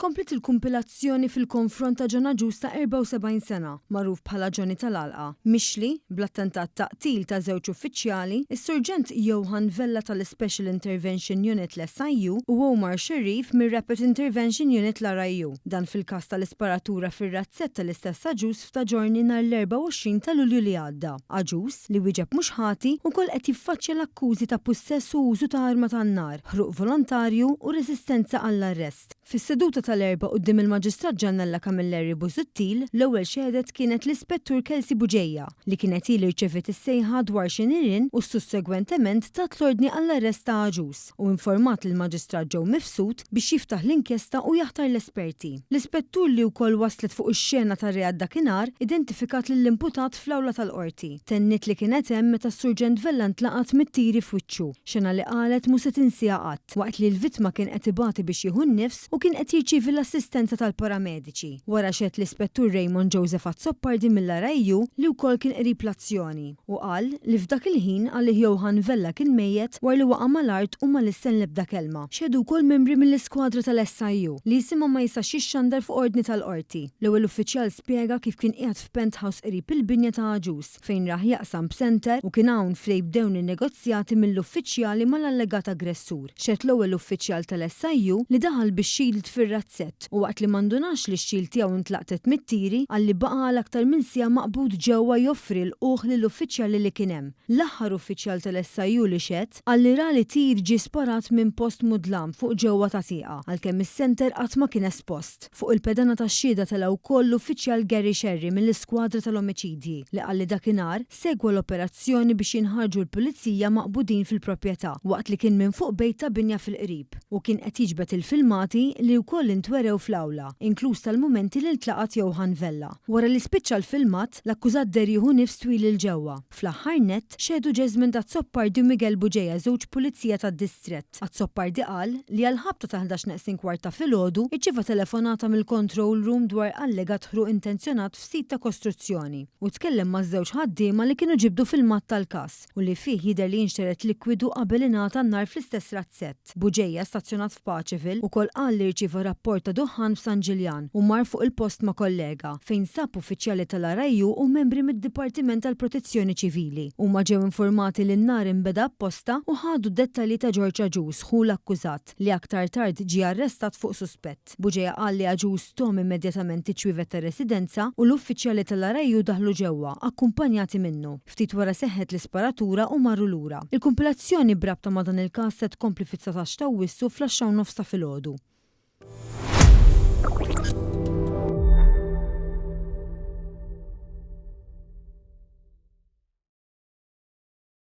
Komplet il-kumpilazzjoni fil-konfront ta' Ġona Ġus ta' 74 sena, magħruf bħala Ġoni tal-Għalqa. Mixli, bl-attentat taqtil ta' żewġ uffiċjali, is-Surġent Johan Vella tal-Special Intervention Unit l-SIU u Omar Sharif mir-Rapid Intervention Unit l-RIU. Dan fil-każ tal-isparatura fir-razzett tal-istess Aġus f'ta' ġorni nhar l-24 ta' Lulju li għadda. Aġus li wieġeb mhux ħati wkoll qed jiffaċċja l-akkużi ta' possess u użu ta' arma tan-nar, ħruq volontarju u resistenza għall-arrest. Fis-seduta tal-erba' quddiem il-Maġistrat Ġannella Kamilleri Busuttil, l-ewwel xedet kienet l-Ispettur Kelsi Buġejja li kienet ili rċevet is-sejħa dwar xi nirien u sussegwentement tat l-ordni għall-arrest ta' Aġus u informat lill-Maġistrat Joe Mifsud biex jiftaħ l-inkjesta u jaħtar l-esperti. L-Ispettur li wkoll waslet fuq ix-xena tar-reat dakinhar identifikat lill-imputat fl-awla tal-qorti. Tennit li kienet hemm meta s-Surġent Vella ntlaqat mit-tieri f'wiċċu, xena li qalet mhux se tinsiha qatt waqt li l-vittma kien qed ibati biex jieħu nnifs u kien qed jirċievi l-assistenza tal-paramediċi. Wara xedt l-Ispettur Raymond Joseph Azzoppardi mill-RIU li wkoll kien qrib l-azzjoni u qal li f'dak il-ħin għalih Johan Vella kien mejjed war li waqa' mal-art u ma lissen l-ebda kelma. Xedu wkoll membri mill-iskwadra tal-SIU li jisimhom ma jistax jixxandar fuq ordni tal-qorti. L-ewwel uffiċjal spjega kif kien qiegħed f'penthouse qrib il-binja ta' Aġus fejn raħ jaqsam b'senter u kien hawn fejn bdew in-negozjati mill-uffiċjali mal-allegat aggressur. Xedt l-ewwel uffiċjal tal-SIU li daħal bix-xild fir-razzett u waqt li mandunax li x-xild tiegħu ntlaqtet mit-tieri għalli baqa' l-aktar minn siegħa maqbud ġewwa joffri l-qoħ lill-uffiċjali li kien hemm. L-aħħar uffiċjal tal-SIU li xedt għalli ra li tir ġie sparat minn post mudlam fuq ġewwa ta' tieqa għalkemm is-senter qatt ma kien espost. Fuq il-pedana tax-xhieda telgħu wkoll l-uffiċjal Gary Sherry mill-iskwadra tal-omiċidji li qalli dakinhar segwa l-operazzjoni biex jinħarġu l-pulizija maqbudin fil-proprjetà waqt li kien minn fuq bejt ta' binja fil-qrib u kien qed jiġbed il-filmati li wkoll intwerew fl-awla, inkluż tal-mumenti li ltlaqat Johan Vella. Wara li spiċċa l-filmat, l-akkużat der jieħu nifs twil il ġewwa. Fl-aħħar nett xedu Jesmine Azzoppardi u Miguel Buġejja żewġ pulizija tad-distrett. Azzoppardi qal li għal ħabta ta' 11:15 ta' filgħodu irċieva telefonata mill-control room dwar allegat ħruq intenzjonat f'sit ta' kostruzzjoni u tkellem maż-żewġ ħaddiema li kienu ġibdu filmat tal-każ u li fih jidher li jinxteret likwidu qabel ingħata n-nar fl-istess razzett. Buġejja stazzjonat f'Paċeville ukoll qal li rċieva rapport ta' duħan f'San Ġiljan u mar fuq il-post ma' kollega fejn sab uffiċjali tal-RIU u membri mid-Dipartiment tal-Protezzjoni Ċivili. Huma ġew informati li n-nar inbeda apposta u ħadu d-dettalji ta' George Aġus hu l-akkużat li aktar tard ġie arrestat fuq suspett. Buġejja qal li Aġus tom immedjatament iċwivet ta' residenza u l-uffiċjali tal-RIU daħlu ġewwa akkumpanjati minnu. Ftit wara seħħet l-isparatura u marru lura. Il-kumpilazzjoni brabta ma' dan il-każ se tkompli fit-19 ta' Awwissu fl-10 ta' filgħodu.